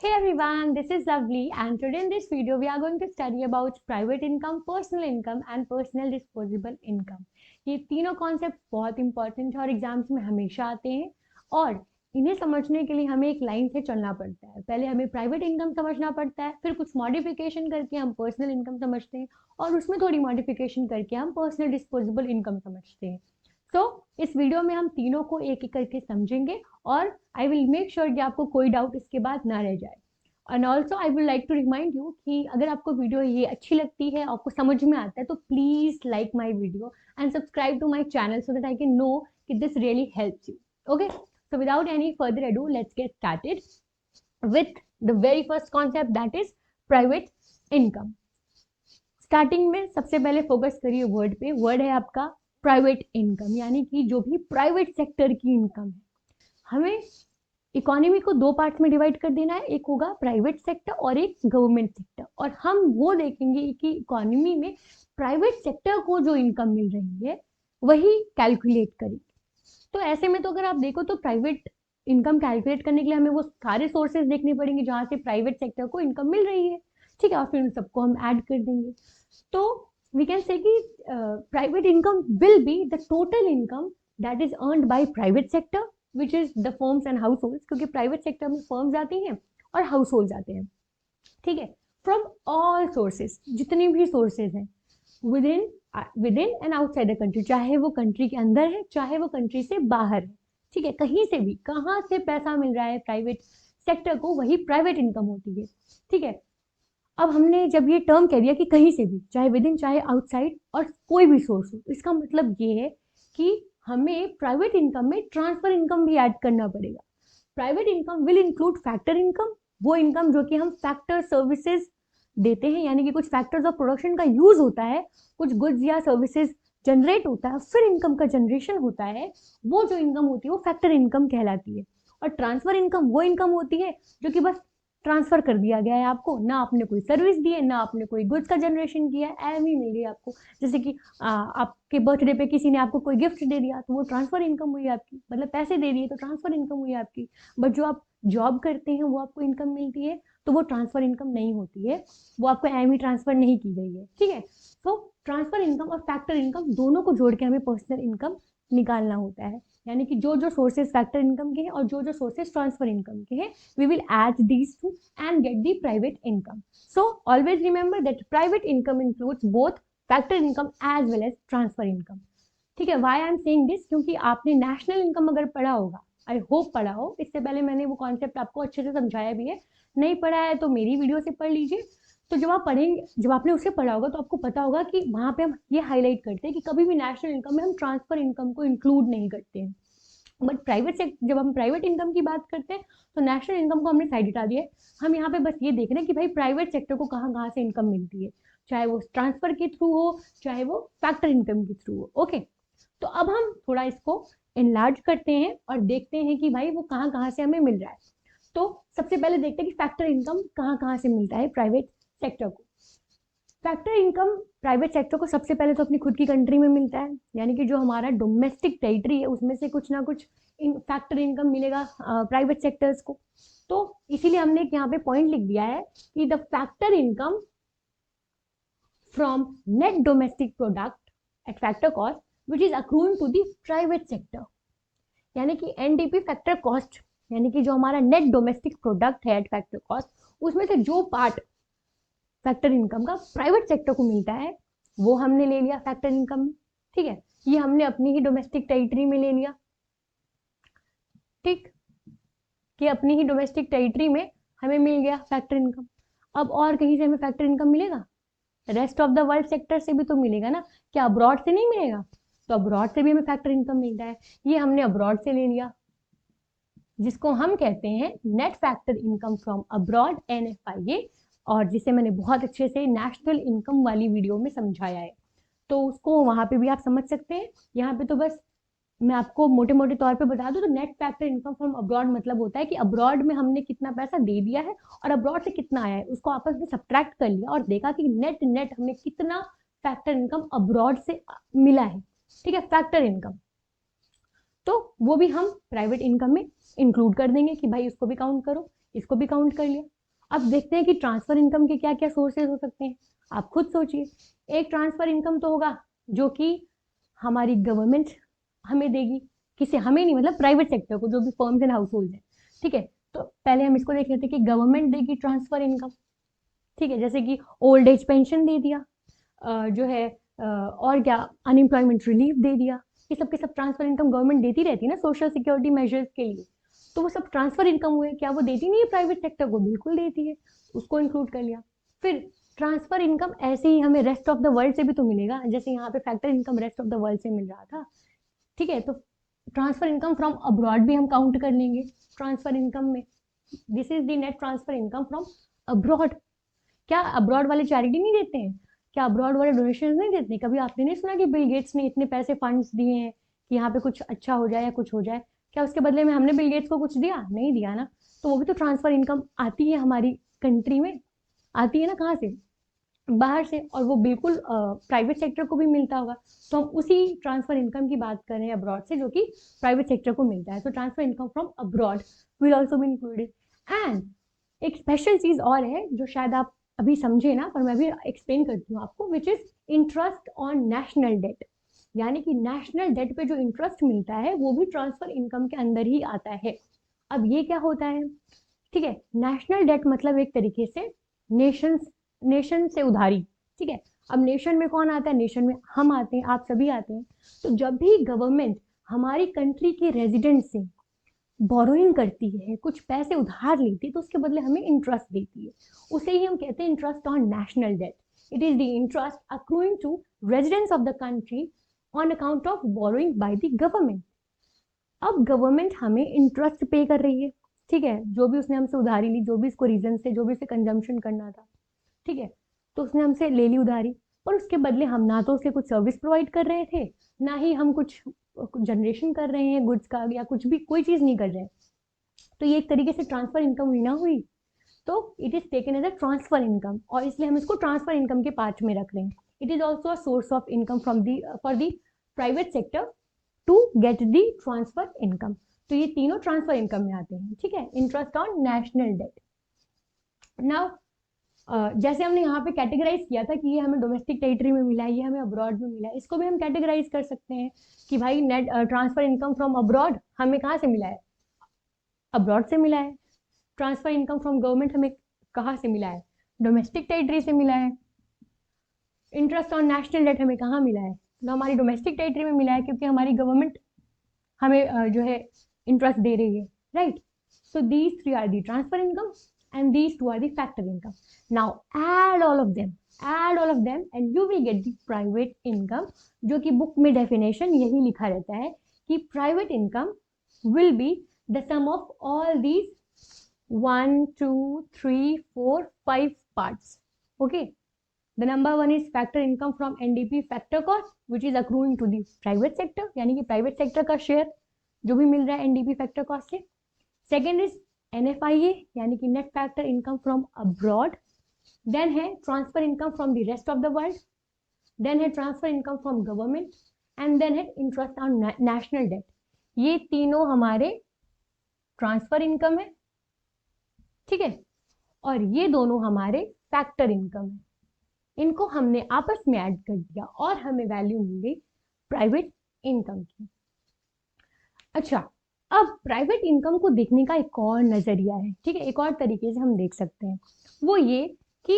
Hey everyone, this is Lovely and today in this video we are going to study about private income, personal income and personal disposable income. ये तीनों concept बहुत important है और exams में हमेशा आते हैं और इन्हें समझने के लिए हमें एक लाइन से चलना पड़ता है। पहले हमें प्राइवेट इनकम समझना पड़ता है, फिर कुछ मॉडिफिकेशन करके हम पर्सनल इनकम समझते हैं और उसमें थोड़ी मॉडिफिकेशन करके हम पर्सनल डिस्पोजेबल इनकम समझते हैं। इस वीडियो में हम तीनों को एक एक करके समझेंगे और आई विल मेक श्योर कि आपको कोई डाउट इसके बाद ना रह जाए। And also I would like to remind you कि अगर आपको वीडियो ये अच्छी लगती है, आपको समझ में आता है, तो please like my video and subscribe to my channel so that I can know कि this really helps you. Okay, so without any further ado let's get started with the very first concept, that is private income. Starting में सबसे पहले focus करिए word पे। Word है आपका private income, यानी कि जो भी प्राइवेट सेक्टर की इनकम है। हमें इकोनॉमी को दो पार्ट में डिवाइड कर देना है, एक होगा प्राइवेट सेक्टर और एक गवर्नमेंट सेक्टर, और हम वो देखेंगे कि इकोनॉमी में प्राइवेट सेक्टर को जो इनकम मिल रही है वही कैलकुलेट करेंगे। तो ऐसे में तो अगर आप देखो तो प्राइवेट इनकम कैलकुलेट करने के लिए हमें वो सारे सोर्सेज देखने पड़ेंगे जहाँ से प्राइवेट सेक्टर को इनकम मिल रही है, ठीक है, और फिर उन सबको हम ऐड कर देंगे। तो we can say कि private income will be the total income that is earned by private sector which is the firms and households, क्योंकि private sector में firms आती हैं और households आते हैं, ठीक है, from all sources, जितनी भी sources हैं within and outside the country, चाहे वो country के अंदर है चाहे वो country से बाहर है, ठीक है, कहीं से भी, कहाँ से पैसा मिल रहा है प्राइवेट सेक्टर को, वही प्राइवेट इनकम होती है, ठीक है। अब हमने जब ये टर्म कह दिया कि कहीं से भी, चाहे विद इन चाहे आउटसाइड और कोई भी सोर्स हो, तो इसका मतलब ये है कि हमें प्राइवेट इनकम में ट्रांसफर इनकम भी ऐड करना पड़ेगा। Private income will include factor income, वो इनकम जो कि हम फैक्टर सर्विसेज देते हैं, यानी कि कुछ फैक्टर्स ऑफ प्रोडक्शन का यूज होता है, कुछ गुड्स या सर्विसेज जनरेट होता है, फिर इनकम का जनरेशन होता है, वो जो इनकम होती है वो फैक्टर इनकम कहलाती है। और ट्रांसफर इनकम वो इनकम होती है जो कि बस ट्रांसफर कर दिया गया है आपको, ना आपने कोई सर्विस दी है, ना आपने कोई गुड्स का जनरेशन किया है, एम ही मिल गई आपको। जैसे कि आपके बर्थडे पे किसी ने आपको कोई गिफ्ट दे दिया तो वो ट्रांसफर इनकम हुई आपकी, मतलब पैसे दे दिए तो ट्रांसफर इनकम हुई आपकी। बट जो आप जॉब करते हैं वो आपको इनकम मिलती है, तो वो ट्रांसफर इनकम नहीं होती है, वो आपको एम ही ट्रांसफर नहीं की गई है, ठीक है। तो ट्रांसफर इनकम और फैक्टर इनकम दोनों को जोड़ के हमें पर्सनल इनकम निकालना होता है, यानी कि जो जो सोर्सेज फैक्टर इनकम के हैं और जो जो सोर्सेज ट्रांसफर इनकम के हैं, we will add these two and get the private income. So always remember that private income includes both factor income as well as transfer income. ठीक है, why I am saying this, क्योंकि आपने national income अगर पढ़ा होगा, I hope पढ़ा हो, इससे पहले मैंने वो कॉन्सेप्ट आपको अच्छे से समझाया भी है, नहीं पढ़ा है तो मेरी वीडियो से पढ़ लीजिए। तो जब आप पढ़ेंगे, जब आपने उसे पढ़ा होगा तो आपको पता होगा कि वहाँ पे हम ये हाईलाइट करते हैं कि कभी भी नेशनल इनकम में हम ट्रांसफर इनकम को इंक्लूड नहीं करते हैं। बट प्राइवेट से जब हम प्राइवेट इनकम की बात करते हैं तो नेशनल इनकम को हमने साइड हटा दिया, हम यहाँ पे बस ये देख रहे हैं कि भाई प्राइवेट सेक्टर को कहाँ कहाँ से इनकम मिलती है, चाहे वो ट्रांसफर के थ्रू हो चाहे वो फैक्टर इनकम के थ्रू हो। ओके, तो अब हम थोड़ा इसको एनलार्ज करते हैं और देखते हैं कि भाई वो कहाँ कहाँ से हमें मिल रहा है। तो सबसे पहले देखते हैं कि फैक्टर इनकम कहाँ कहाँ से मिलता है प्राइवेट सेक्टर को। फैक्टर इनकम प्राइवेट सेक्टर को सबसे पहले तो अपनी खुद की कंट्री में मिलता है, यानी कि जो हमारा डोमेस्टिक टेरिटरी है उसमें से कुछ ना कुछ फैक्टर इनकम मिलेगा प्राइवेट सेक्टर्स को। तो इसीलिए हमने यहाँ पे पॉइंट लिख दिया है कि the factor income from net domestic product at factor cost which is accruing to the private sector, यानी कि एनडीपी फैक्टर कॉस्ट, यानी कि जो हमारा नेट डोमेस्टिक प्रोडक्ट है एट फैक्टर कॉस्ट, उसमें से जो पार्ट फैक्टर इनकम का प्राइवेट सेक्टर को मिलता है वो हमने ले लिया फैक्टर इनकम में, ठीक है, ये हमने अपनी ही डोमेस्टिक टेरिटरी में ले लिया, ठीक, कि अपनी ही डोमेस्टिक टेरिटरी में हमें मिल गया फैक्टर इनकम। अब और कहीं से हमें फैक्टर इनकम मिलेगा? Rest of the world sector से भी तो मिलेगा ना, क्या अब्रॉड से नहीं मिलेगा? तो अब्रॉड से भी हमें फैक्टर इनकम मिलता है, ये हमने अब्रॉड से ले लिया, जिसको हम कहते हैं net factor income from abroad, NFIA, और जिसे मैंने बहुत अच्छे से नेशनल इनकम वाली वीडियो में समझाया है, तो उसको वहाँ पे भी आप समझ सकते हैं। यहाँ पे तो बस मैं आपको मोटे मोटे तौर पे बता दूं तो net factor income from abroad मतलब होता है कि अब्रॉड में हमने कितना पैसा दे दिया है और अब्रॉड से कितना आया है उसको आपस में सब्ट्रैक्ट कर लिया और देखा कि नेट नेट हमें कितना फैक्टर इनकम अब्रॉड से मिला है, ठीक है, फैक्टर इनकम। तो वो भी हम प्राइवेट इनकम में इंक्लूड कर देंगे कि भाई उसको भी काउंट करो, इसको भी काउंट कर लिया, अब देखते हैं कि ट्रांसफर इनकम के क्या क्या सोर्सेज हो सकते हैं। आप खुद सोचिए, एक ट्रांसफर इनकम तो होगा जो कि हमारी गवर्नमेंट हमें देगी, किसे, हमें नहीं, मतलब प्राइवेट सेक्टर को, जो भी फर्म्स एंड हाउस होल्ड है, ठीक है। तो पहले हम इसको देख लेते हैं कि गवर्नमेंट देगी ट्रांसफर इनकम, ठीक है, जैसे कि ओल्ड एज पेंशन दे दिया, जो है और क्या, अनएम्प्लॉयमेंट रिलीफ दे दिया। ये सब के सब ट्रांसफर इनकम गवर्नमेंट देती रहती है ना सोशल सिक्योरिटी मेजर्स के लिए। तो वो सब ट्रांसफर इनकम हुए, क्या वो देती नहीं है प्राइवेट सेक्टर को? बिल्कुल देती है, उसको इंक्लूड कर लिया। फिर ट्रांसफर इनकम ऐसे ही हमें रेस्ट ऑफ द वर्ल्ड से भी तो मिलेगा, जैसे यहाँ पे factor income rest of the world से मिल रहा था, ठीक है। तो ट्रांसफर इनकम फ्रॉम अब्रॉड भी हम काउंट कर लेंगे ट्रांसफर इनकम में। This is the net transfer income from abroad. क्या अब्रॉड वाले चैरिटी नहीं देते हैं? क्या अब्रॉड वाले डोनेशन नहीं देते? कभी आपने नहीं सुना कि बिल गेट्स ने इतने पैसे फंड्स दिए हैं कि यहाँ पे कुछ अच्छा हो जाए या कुछ हो जाए? क्या उसके बदले में हमने बिल गेट्स को कुछ दिया? नहीं दिया ना। तो वो भी तो ट्रांसफर इनकम आती है हमारी कंट्री में, आती है ना, कहाँ से? बाहर से, और वो बिल्कुल प्राइवेट सेक्टर को भी मिलता होगा। तो हम उसी ट्रांसफर इनकम की बात कर रहे हैं अब्रॉड से, जो कि प्राइवेट सेक्टर को मिलता है। तो transfer income from abroad will also be included. And एक स्पेशल चीज और है जो शायद आप अभी समझे ना, पर मैं भी एक्सप्लेन करती हूँ आपको, which is interest on national debt. यानी कि नेशनल डेट पे जो इंटरेस्ट मिलता है वो भी ट्रांसफर इनकम के अंदर ही आता है। अब ये क्या होता है, ठीक है, नेशनल डेट मतलब एक तरीके से नेशन से उधारी, ठीक है। अब नेशन में कौन आता है? नेशन में हम आते हैं, आप सभी आते हैं। तो जब भी गवर्नमेंट हमारी कंट्री के रेजिडेंट से बोरोइंग करती है, कुछ पैसे उधार लेती है, तो उसके बदले हमें इंटरेस्ट देती है। उसे ही हम कहते हैं interest on national debt. It is the interest accruing to residents of the country on account of borrowing by the government. अब गवर्नमेंट हमें इंटरेस्ट पे कर रही है, ठीक है, जो भी उसने हमसे उधारी ली, जो भी इसको रीजन से, जो भी उसे कंजम्पशन करना था, ठीक है, तो उसने हमसे ले ली उधारी। पर उसके बदले हम ना तो उसे कुछ सर्विस प्रोवाइड कर रहे थे, ना ही हम कुछ जनरेशन कर रहे हैं गुड्स का, या कुछ भी कोई चीज नहीं कर रहे हैं। तो ये एक तरीके से ट्रांसफर इनकम हुई ना हुई। तो it is taken as a transfer income, और इसलिए हम इसको ट्रांसफर इनकम के पार्ट में रख रहे हैं। It is also a source of income from the for the private sector to get the transfer income. तो ये तीनों ट्रांसफर इनकम में आते हैं, ठीक है। Interest on national debt. Now जैसे हमने यहाँ पे कैटेगराइज किया था कि ये हमें डोमेस्टिक टेरिटरी में मिला है, ये हमें अब्रॉड में मिला है, इसको भी हम कैटेगराइज कर सकते हैं कि भाई net transfer income from abroad हमें कहाँ से मिला है? अब्रॉड से मिला है। ट्रांसफर इनकम फ्रॉम गवर्नमेंट हमें कहाँ से मिला है? डोमेस्टिक टेरिटरी से मिला है। इंटरेस्ट ऑन नेशनल डेट हमें कहाँ मिला है? तो हमारी डोमेस्टिक टेरिटरी में मिला है, क्योंकि हमारी गवर्नमेंट हमें जो है इंटरेस्ट दे रही है, right. So these three are the transfer income and these two are the factor income. Now add all of them, and you will get the private income, जो कि बुक में डेफिनेशन यही लिखा रहता है कि private income will be the sum of all these 1 2 3 4 5 parts. Okay, the number one is factor income from NDP factor cost, which is accruing to the private sector, यानी कि private sector का share जो भी मिल रहा है NDP factor cost से। Second is NFIA, यानी कि net factor income from abroad. Then है transfer income from the rest of the world. Then है transfer income from government, and then है इंटरेस्ट ऑन नेशनल डेट। ये तीनों हमारे transfer income है, ठीक है, और ये दोनों हमारे फैक्टर इनकम है। इनको हमने आपस में ऐड कर दिया और हमें वैल्यू मिल गई प्राइवेट इनकम की। अच्छा, अब प्राइवेट इनकम को देखने का एक और नजरिया है, ठीक है, एक और तरीके से हम देख सकते हैं। वो ये कि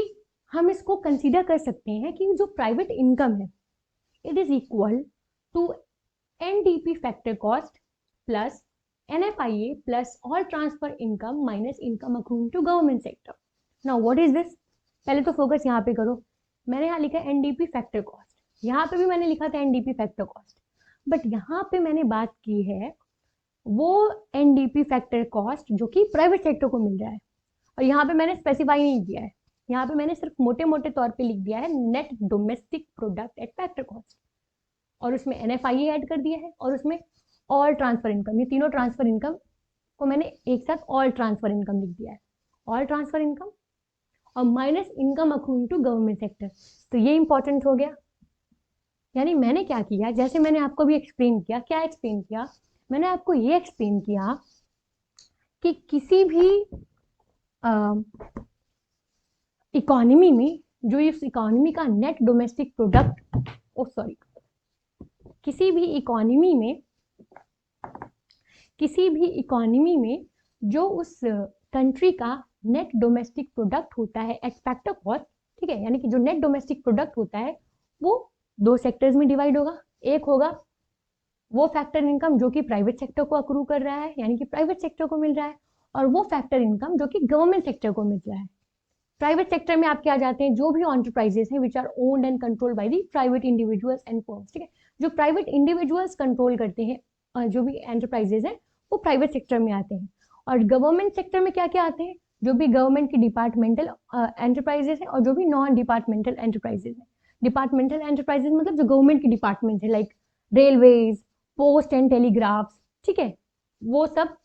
हम इसको कंसीडर कर सकते हैं कि जो प्राइवेट इनकम है, it is equal to NDP factor cost plus NFIA plus all transfer income minus income accruing to government sector. Now what is this? पहले तो फोकस यहाँ पे करो। मैंने यहाँ लिखा है NDP फैक्टर कॉस्ट, यहाँ पे भी मैंने लिखा था NDP फैक्टर कॉस्ट, बट यहाँ पे मैंने बात की है वो NDP फैक्टर कॉस्ट जो कि प्राइवेट सेक्टर को मिल रहा है, और यहाँ पे मैंने स्पेसिफाई नहीं किया है, यहाँ पे मैंने सिर्फ मोटे मोटे तौर पे लिख दिया है net domestic product at factor cost, और उसमें NFIA ऐड कर दिया है, और उसमें ऑल ट्रांसफर इनकम, ये तीनों ट्रांसफर इनकम को मैंने एक साथ ऑल ट्रांसफर इनकम लिख दिया है, ऑल ट्रांसफर इनकम, और minus income accruing to government sector. तो ये इंपॉर्टेंट हो गया। यानी मैंने क्या किया, जैसे मैंने आपको भी एक्सप्लेन किया, क्या एक्सप्लेन किया, मैंने आपको ये एक्सप्लेन किया कि किसी भी इकोनॉमी में जो इस इकोनॉमी का नेट डोमेस्टिक प्रोडक्ट, किसी भी इकोनॉमी में जो उस कंट्री का नेट डोमेस्टिक प्रोडक्ट होता है एट फैक्टर कॉस्ट, ठीक है, यानी कि जो नेट डोमेस्टिक प्रोडक्ट होता है वो दो सेक्टर्स में डिवाइड होगा। एक होगा वो फैक्टर इनकम जो कि प्राइवेट सेक्टर को अक्रू कर रहा है, यानी कि प्राइवेट सेक्टर को मिल रहा है, और वो फैक्टर इनकम जो कि गवर्नमेंट सेक्टर को मिल रहा है। प्राइवेट सेक्टर में आपके आ जाते हैं जो भी एंटरप्राइजेस हैं which are owned and controlled by the private individuals and firms, ठीक है, जो प्राइवेट इंडिविजुअल्स कंट्रोल करते हैं जो भी एंटरप्राइजेस हैं वो प्राइवेट सेक्टर में आते हैं। और गवर्नमेंट सेक्टर में क्या क्या आते हैं, जो भी गवर्नमेंट की डिपार्टमेंटल एंटरप्राइजेस हैं और जो भी नॉन डिपार्टमेंटल एंटरप्राइजेस हैं। डिपार्टमेंटल एंटरप्राइजेस मतलब जो गवर्नमेंट की डिपार्टमेंट है, like railways, post and telegraphs, ठीक है, वो सब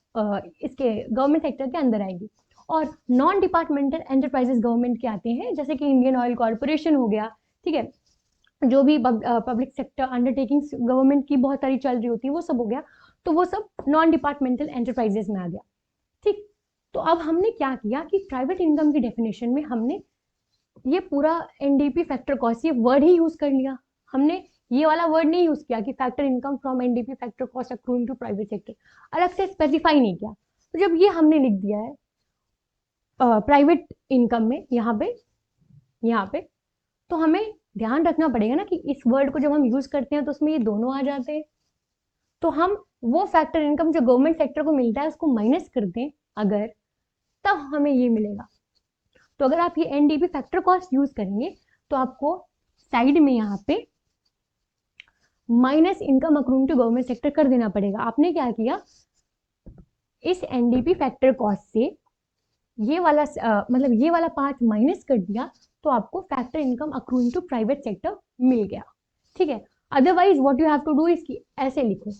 इसके गवर्नमेंट सेक्टर के अंदर आएंगी। और नॉन डिपार्टमेंटल एंटरप्राइजेस गवर्नमेंट के आते हैं, जैसे कि इंडियन ऑयल कॉर्पोरेशन हो गया, ठीक है, जो भी पब्लिक सेक्टर अंडरटेकिंग्स गवर्नमेंट की बहुत सारी चल रही होती है वो सब हो गया, तो वो सब नॉन डिपार्टमेंटल एंटरप्राइजेस में आ गया। ठीक, तो अब हमने क्या किया कि प्राइवेट इनकम की डेफिनेशन में हमने ये पूरा एनडीपी फैक्टर कॉस्ट ये वर्ड ही यूज कर लिया। हमने ये वाला वर्ड नहीं यूज किया कि factor income from NDP factor cost accruing to private sector, अलग से स्पेसिफाई नहीं किया। तो जब ये हमने लिख दिया है प्राइवेट इनकम में यहाँ पे तो हमें ध्यान रखना पड़ेगा ना कि इस वर्ड को जब हम यूज करते हैं तो उसमें ये दोनों आ जाते हैं। तो हम वो फैक्टर इनकम जो गवर्नमेंट सेक्टर को मिलता है उसको माइनस कर दें अगर, तब हमें ये मिलेगा। तो अगर आप ये एनडीपी फैक्टर कॉस्ट यूज करेंगे तो आपको साइड में यहाँ पे minus income accruing to government sector कर देना पड़ेगा। आपने क्या किया, इस एनडीपी फैक्टर कॉस्ट से ये वाला मतलब ये वाला पार्ट माइनस कर दिया तो आपको factor income accruing to private sector मिल गया, ठीक है। Otherwise what you have to do इसकी ऐसे लिखो,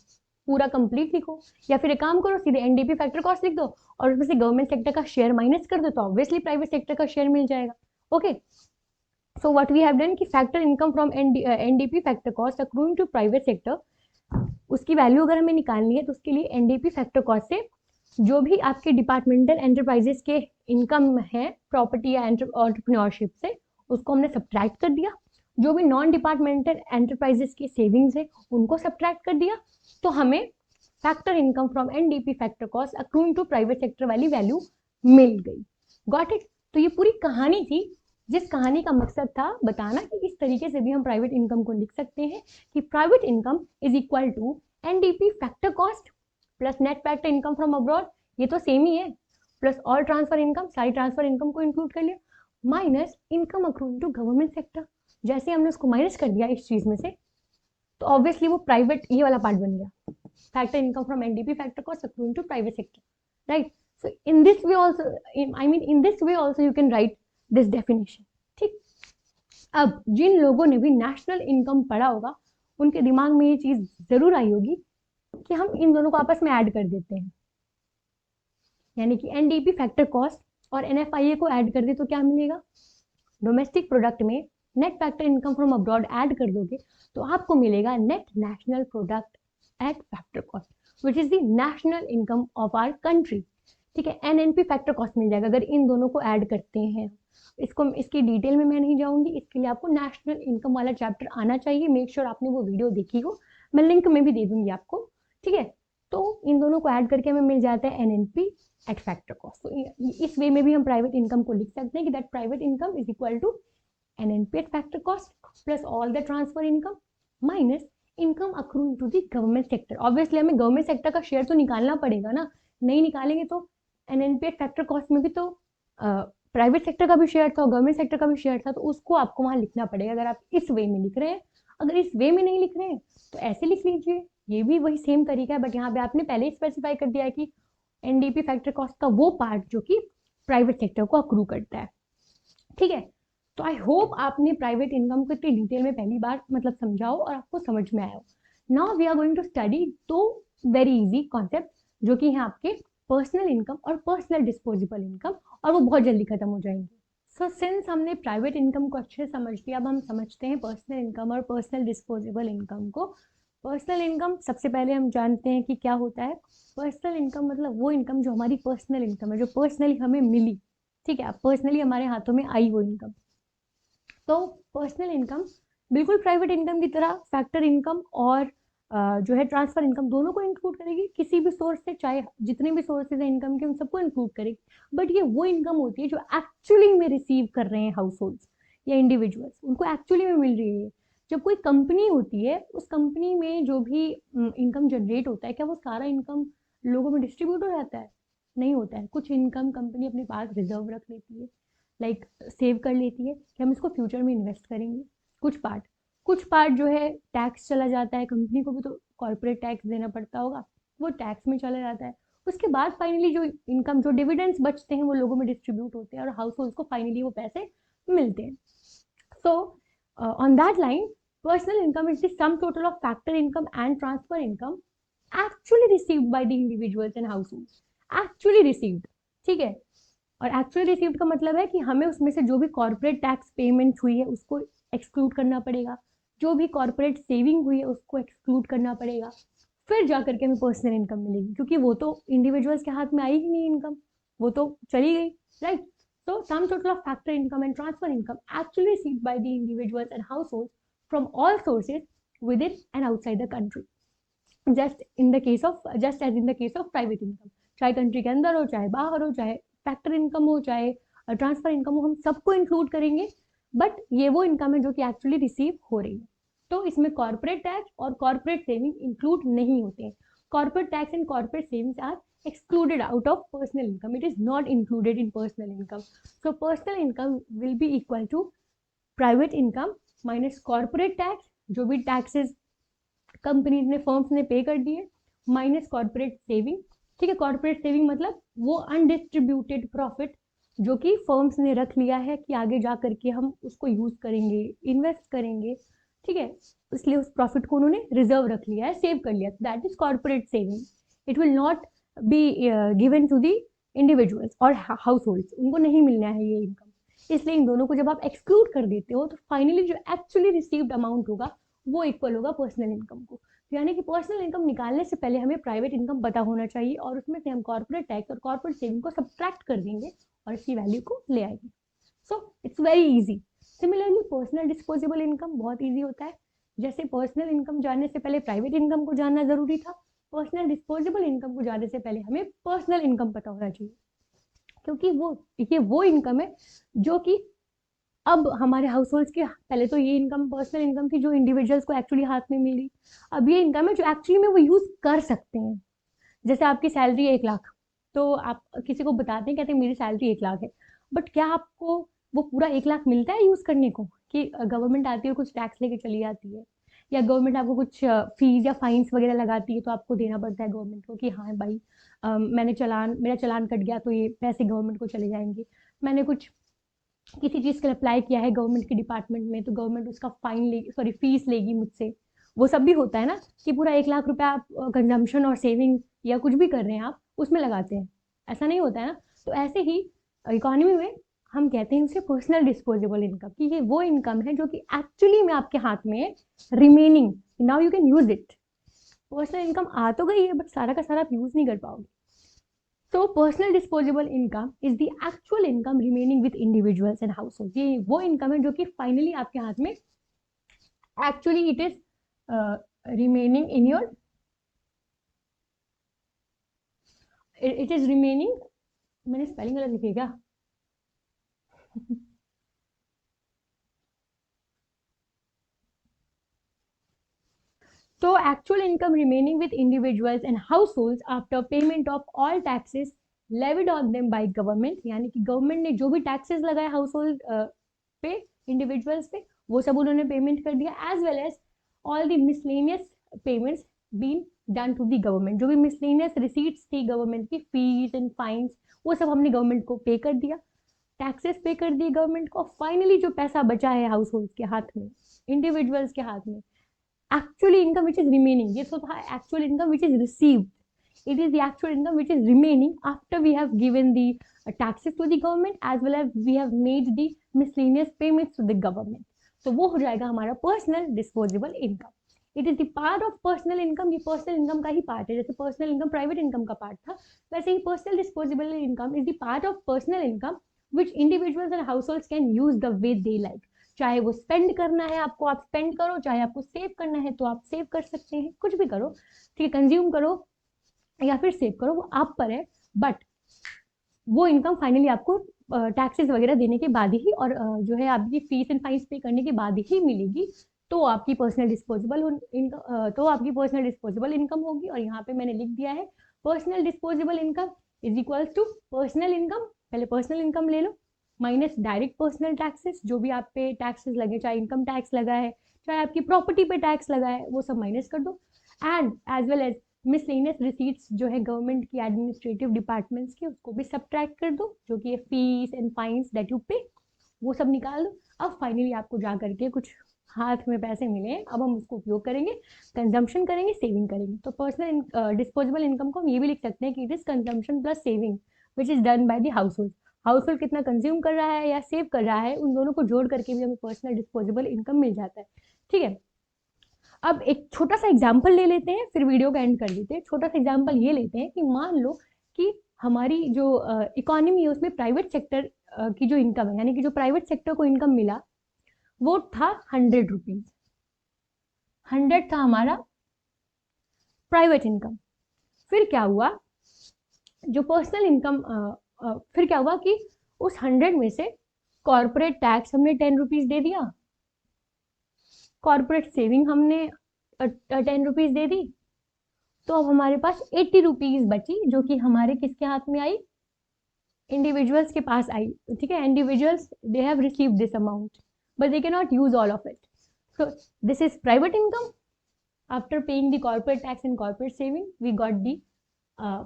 पूरा कंप्लीट लिखो, या फिर एक काम करो सीधे एनडीपी फैक्टर कॉस्ट लिख दो और उसमें से गवर्नमेंट सेक्टर का शेयर माइनस कर दो तो ऑब्वियसली प्राइवेट सेक्टर का शेयर मिल जाएगा। Okay, so what we have done कि factor income from NDP factor cost accruing to private sector, उसकी वैल्यू अगर हमें निकालनी है तो उसके लिए एनडीपी फैक्टर कॉस्ट से जो भी आपके डिपार्टमेंटल एंटरप्राइजेस के इनकम है प्रॉपर्टी या एंटरप्रेन्योरशिप से, उसको हमने सब्ट्रैक्ट कर दिया। जो भी नॉन डिपार्टमेंटल एंटरप्राइजेस की सेविंग्स है उनको सब्ट्रैक्ट कर दिया, तो हमें factor income from NDP factor cost accruing to private sector वाली वैल्यू मिल गई। Got it. तो ये पूरी कहानी थी, जिस कहानी का मकसद था बताना कि इस तरीके से भी हम प्राइवेट इनकम को लिख सकते हैं कि private income is equal to NDP factor cost plus net factor income from abroad, ये तो सेम ही है, प्लस ऑल ट्रांसफर इनकम, सारी ट्रांसफर इनकम को इंक्लूड कर लिया, minus income accruing to government sector. जैसे हमने उसको माइनस कर दिया इस चीज में से तो ऑब्वियसली वो प्राइवेट ये वाला पार्ट बन गया, factor income from NDP factor cost accruing to private sector, right. So in this way also, I mean in this way also you can write this definition, ठीक। अब जिन लोगों ने भी नेशनल इनकम पढ़ा होगा उनके दिमाग में ये चीज जरूर आई होगी कि हम इन दोनों को आपस में ऐड कर देते हैं, यानी कि एनडीपी फैक्टर कॉस्ट और एनएफआईए को ऐड कर दे तो क्या मिलेगा, डोमेस्टिक प्रोडक्ट में net factor income from abroad add कर दोगे तो आपको मिलेगा net national product at factor cost which is the national income of our country, ठीक है। एनएनपी फैक्टर कॉस्ट मिल जाएगा अगर इन दोनों को ऐड करते हैं। इसकी डिटेल में मैं नहीं जाऊंगी, इसके लिए आपको नेशनल इनकम वाला चैप्टर आना चाहिए, मेक श्योर आपने वो वीडियो देखी हो, मैं लिंक में भी दे दूंगी आपको, ठीक है। तो इन दोनों को ऐड करके हमें मिल जाता है एनएनपी एट फैक्टर कॉस्ट। तो इस वे में भी हम प्राइवेट इनकम को लिख सकते हैं कि that private income is equal to NNP at factor cost plus all the transfer income minus income accruing to the government sector. Obviously हमें गवर्नमेंट सेक्टर का शेयर तो निकालना पड़ेगा ना, नहीं निकालेंगे तो एनएनपी एट फैक्टर कॉस्ट में भी तो प्राइवेट सेक्टर का भी शेयर था, गवर्नमेंट सेक्टर का भी शेयर था, तो उसको आपको वहां लिखना पड़ेगा अगर आप इस वे में लिख रहे हैं। अगर इस वे में नहीं लिख रहे हैं तो ऐसे लिख लीजिए, ये भी वही सेम तरीका है, बट यहाँ पे आपने पहले ही स्पेसिफाई कर दिया है कि एनडीपी फैक्टर कॉस्ट का वो पार्ट जो कि प्राइवेट सेक्टर को अक्रू करता है, ठीक है। तो आई होप आपने प्राइवेट इनकम को इतनी डिटेल में पहली बार मतलब समझाओ और आपको समझ में आया हो। Now we are going to study दो वेरी इजी कॉन्सेप्ट जो कि हैं आपके पर्सनल इनकम और पर्सनल डिस्पोजेबल इनकम, और वो बहुत जल्दी खत्म हो जाएंगे। सो सिंस हमने प्राइवेट इनकम को अच्छे से समझ लिया, अब हम समझते हैं पर्सनल इनकम और पर्सनल डिस्पोजेबल इनकम को। पर्सनल इनकम सबसे पहले हम जानते हैं कि क्या होता है। पर्सनल इनकम मतलब वो इनकम जो हमारी पर्सनल इनकम है, जो पर्सनली हमें मिली, ठीक है, पर्सनली हमारे हाथों में आई वो इनकम। तो पर्सनल इनकम बिल्कुल प्राइवेट इनकम की तरह फैक्टर इनकम और जो है ट्रांसफर इनकम दोनों को इंक्लूड करेगी, किसी भी सोर्स से, चाहे जितने भी सोर्सेज हैं इनकम के उन सबको इंक्लूड करेगी। बट ये वो इनकम होती है जो एक्चुअली में रिसीव कर रहे हैं हाउस होल्ड्स या इंडिविजुअल्स, उनको एक्चुअली में मिल रही है। जब कोई कंपनी होती है, उस कंपनी में जो भी इनकम जनरेट होता है, क्या वो सारा इनकम लोगों में डिस्ट्रीब्यूट हो जाता है? नहीं होता है। कुछ इनकम कंपनी अपने पास रिजर्व रख लेती है, लाइक सेव कर लेती है कि हम इसको फ्यूचर में इन्वेस्ट करेंगे। कुछ पार्ट जो है टैक्स चला जाता है, कंपनी को भी तो कॉर्पोरेट टैक्स देना पड़ता होगा, वो टैक्स में चला जाता है। उसके बाद फाइनली जो इनकम, जो डिविडेंड्स बचते हैं वो लोगों में डिस्ट्रीब्यूट होते हैं और हाउस होल्ड को फाइनली वो पैसे मिलते हैं। So on that line, personal income is the sum total of factor income and transfer income actually received by the individuals and house holds. Actually received, ठीक है। और एक्चुअली रिसीव्ड का मतलब है कि हमें उसमें से जो भी कॉर्पोरेट टैक्स पेमेंट हुई है उसको एक्सक्लूड करना पड़ेगा, जो भी कॉर्पोरेट सेविंग हुई है उसको एक्सक्लूड करना पड़ेगा, फिर जा करके हमें पर्सनल इनकम मिलेगी, क्योंकि वो तो इंडिविजुअल्स के हाथ में आई ही नहीं इनकम, वो तो चली गई, right. So sum total of factor income and transfer income actually received by the individuals and households from all sources within and outside the country. Just as in the case of private income, चाहे country के अंदर हो, चाहे बाहर हो, चाहे factor income हो, चाहे ट्रांसफर इनकम हो, हम सबको इंक्लूड करेंगे। बट ये वो इनकम है जो कि एक्चुअली रिसीव हो रही है। तो इसमें कॉर्पोरेट टैक्स और कॉर्पोरेट सेविंग इंक्लूड नहीं होते हैं। Corporate tax and corporate savings are excluded out of personal income. It is not included in personal income. So personal income will be equal to private income minus corporate tax, जो भी taxes companies ने, firms ने पे कर दिए, minus corporate saving. ठीक है, corporate saving मतलब वो अनडिस्ट्रीब्यूटेड प्रॉफिट जो कि फर्म्स ने रख लिया है कि आगे जा करके हम उसको यूज करेंगे, इन्वेस्ट करेंगे, ठीक है, इसलिए उस प्रॉफिट को उन्होंने रिजर्व रख लिया है, सेव कर लिया, that is corporate saving. It will not be given to the individuals और हाउस होल्ड्स, उनको नहीं मिलना है ये इनकम। इसलिए इन दोनों को जब आप एक्सक्लूड कर देते हो तो फाइनली जो एक्चुअली रिसीव्ड अमाउंट होगा वो इक्वल होगा पर्सनल इनकम को। यानी कि पर्सनल इनकम निकालने से पहले हमें प्राइवेट इनकम पता होना चाहिए और उसमें से हम कॉर्पोरेट टैक्स और कॉर्पोरेट सेविंग को सब्ट्रैक्ट कर देंगे और इसकी वैल्यू को ले आएंगे। So it's very easy. Similarly personal disposable income बहुत इजी होता है। जैसे पर्सनल इनकम जानने से पहले प्राइवेट इनकम को जानना जरूरी था, पर्सनल डिस्पोजेबल इनकम को जानने से पहले हमें पर्सनल इनकम पता होना चाहिए, क्योंकि ये वो इनकम है जो कि अब हमारे हाउस होल्ड्स की, पहले तो ये इनकम पर्सनल इनकम थी जो इंडिविजुअल्स को एक्चुअली हाथ में मिली, अब ये इनकम है जो एक्चुअली में वो यूज कर सकते हैं। जैसे आपकी सैलरी 1 लाख, तो आप किसी को बताते हैं, कहते हैं मेरी सैलरी 1 लाख है, बट क्या आपको वो पूरा 1 लाख मिलता है यूज करने को? कि गवर्नमेंट आती है कुछ टैक्स लेके चली जाती है, या गवर्नमेंट आपको कुछ फीस या फाइन्स वगैरह लगाती है तो आपको देना पड़ता है गवर्नमेंट को कि हाँ भाई मेरा चालान कट गया तो ये पैसे गवर्नमेंट को चले जाएंगे। मैंने कुछ किसी चीज़ के लिए अप्लाई किया है गवर्नमेंट के डिपार्टमेंट में तो गवर्नमेंट उसका फाइन लेगी, सॉरी फीस लेगी मुझसे। वो सब भी होता है ना कि पूरा 1 लाख रुपया आप कंजम्पशन और सेविंग या कुछ भी कर रहे हैं आप उसमें लगाते हैं, ऐसा नहीं होता है ना। तो ऐसे ही इकोनॉमी में हम कहते हैं उसे पर्सनल डिस्पोजेबल इनकम, कि ये वो इनकम है जो कि एक्चुअली में आपके हाथ में है, remaining, now you can use it. Personal income आ तो गई है बट सारा का सारा आप यूज नहीं कर पाओगे। So personal disposable income is the actual income remaining with individuals and households. ये वो इनकम है जो कि फाइनली आपके हाथ में actually it is remaining in your, it is remaining, मैंने स्पेलिंग गलत लिखी है क्या? So actual income remaining with individuals and households after payment of all taxes levied on them by government, यानी कि गवर्नमेंट ने जो भी टैक्सेस लगाए हाउस होल्ड पे, इंडिविजुअल्स पे, वो सब उन्होंने पेमेंट कर दिया, as well as all the miscellaneous payments been done to the government. जो भी मिसलेनियस रिसीट्स थी गवर्नमेंट की, फीस एंड फाइन्स, वो सब हमने गवर्नमेंट को पे कर दिया, टैक्सेस पे कर दिए गवर्नमेंट को। फाइनली जो पैसा बचा है हाउस होल्ड के हाथ में, इंडिविजुअल्स के हाथ में, actually income which is remaining, ये तो था actual income which is received, it is the actual income which is remaining after we have given the taxes to the government as well as we have made the miscellaneous payments to the government. तो वो हो जाएगा हमारा personal disposable income. It is the part of personal income, ये personal income का ही part है। जैसे पर्सनल इनकम प्राइवेट इनकम का पार्ट था, वैसे ही personal disposable income is the part of personal income which individuals and households can use the way they like. चाहे वो स्पेंड करना है आपको, आप स्पेंड करो, चाहे आपको सेव करना है तो आप सेव कर सकते हैं, कुछ भी करो, ठीक है, कंज्यूम करो या फिर सेव करो, वो आप पर है। बट वो इनकम फाइनली आपको टैक्सेस वगैरह देने के बाद ही और जो है आपकी फीस एंड फाइन्स पे करने के बाद ही मिलेगी। तो आपकी पर्सनल डिस्पोजेबल इनकम होगी। और यहाँ पे मैंने लिख दिया है personal disposable income is equals to personal income. पहले पर्सनल इनकम ले लो माइनस डायरेक्ट पर्सनल टैक्सेस, जो भी आप पे टैक्सेस लगे, चाहे इनकम टैक्स लगा है, चाहे आपकी प्रॉपर्टी पे टैक्स लगा है, वो सब माइनस कर दो। And as well as miscellaneous receipts जो है गवर्नमेंट की एडमिनिस्ट्रेटिव डिपार्टमेंट्स की, उसको भी सब्ट्रैक्ट कर दो, जो कि fees and fines that you pay, वो सब निकाल दो। अब फाइनली आपको जा करके कुछ हाथ में पैसे मिले, अब हम उसको उपयोग करेंगे, कंजम्पशन करेंगे, सेविंग करेंगे। तो पर्सनल डिस्पोजेबल इनकम को हम ये भी लिख सकते हैं कि it is consumption plus saving which is done by the house hold. House hold कितना कंज्यूम कर रहा है या सेव कर रहा है, उन दोनों को जोड़ करके भी हमें पर्सनल डिस्पोजेबल इनकम मिल जाता है, ठीक है। अब एक छोटा सा एग्जाम्पल ले लेते हैं, फिर वीडियो का एंड कर देते हैं। छोटा सा एग्जाम्पल ये लेते हैं कि मान लो कि हमारी जो इकोनॉमी है उसमें प्राइवेट सेक्टर की जो इनकम है, यानी कि जो प्राइवेट सेक्टर को इनकम मिला वो था 100 रुपीज। 100 था हमारा प्राइवेट इनकम। फिर क्या हुआ, जो पर्सनल इनकम फिर क्या हुआ कि उस 100 में से कॉर्पोरेट टैक्स हमने 10 रुपीज दे दिया, कॉर्पोरेट सेविंग हमने 10 रुपीज दे दी, तो अब हमारे पास 80 रुपीज बची, जो कि हमारे किसके हाथ में आई, इंडिविजुअल्स के पास आई, ठीक है। Individuals they have received this amount but they can not use all of it. So this is private income. After paying the corporate tax and corporate saving we got the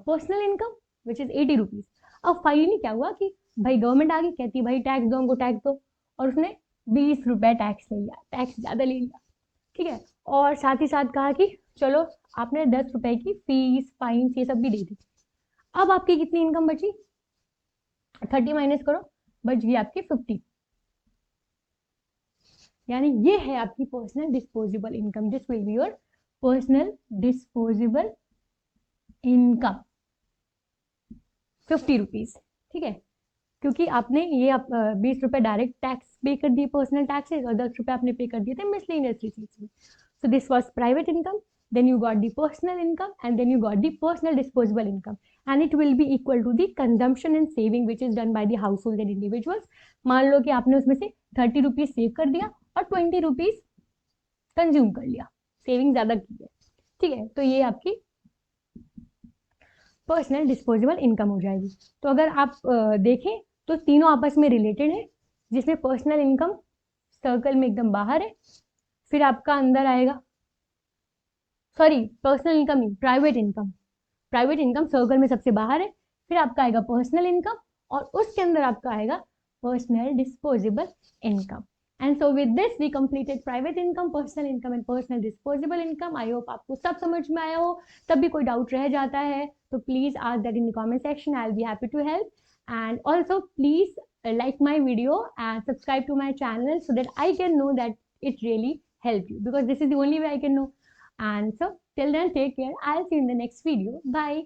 personal income which is 80 rupees. अब finally क्या हुआ कि भाई government आ गई, कहती भाई tax दो हमको, टैक्स दो, और उसने 20 रुपए टैक्स ले लिया, टैक्स ज्यादा ले लिया, ठीक है। और साथ ही साथ कहा कि चलो आपने 10 रुपए की फीस फाइन्स ये सब भी दे दी। अब आपकी कितनी इनकम बची, 30 माइनस करो, बच गई आपकी 50। यानी ये है आपकी personal disposable income. This will be your personal disposable income 50 rupees, ठीक है। क्योंकि आपने ये 20 रुपए डायरेक्ट टैक्स पे कर दिए पर्सनल टैक्सेस, और 10 रुपए आपने पे कर दिए थे मिसलेनियस रिसीट्स में। So this was private income, then you got the personal income, and then you got the personal disposable income, and it will be equal to the consumption and saving which is done by the household and individuals। मान लो कि आपने उसमें से 30 rupees save कर दिया और 20 rupees consume कर लिया, सेविंग ज्यादा की है, ठीक है। तो ये आपकी पर्सनल डिस्पोजेबल इनकम हो जाएगी। तो अगर आप देखें तो तीनों आपस में रिलेटेड है, जिसमें पर्सनल इनकम सर्कल में एकदम बाहर है, फिर आपका अंदर आएगा, सॉरी पर्सनल इनकम नहीं, private income, private income circle में सबसे बाहर है, फिर आपका आएगा पर्सनल इनकम, और उसके अंदर आपका आएगा personal disposable income. And so with this we completed private income, personal income and personal disposable income. I hope आपको सब समझ में आया हो। तब भी कोई डाउट रह जाता है तो please ask that in the comment section, I will be happy to help. And also please like my video and subscribe to my channel so that I can know that it really helped you, because this is the only way I can know. And so till then, take care. I'll see you in the next video. Bye.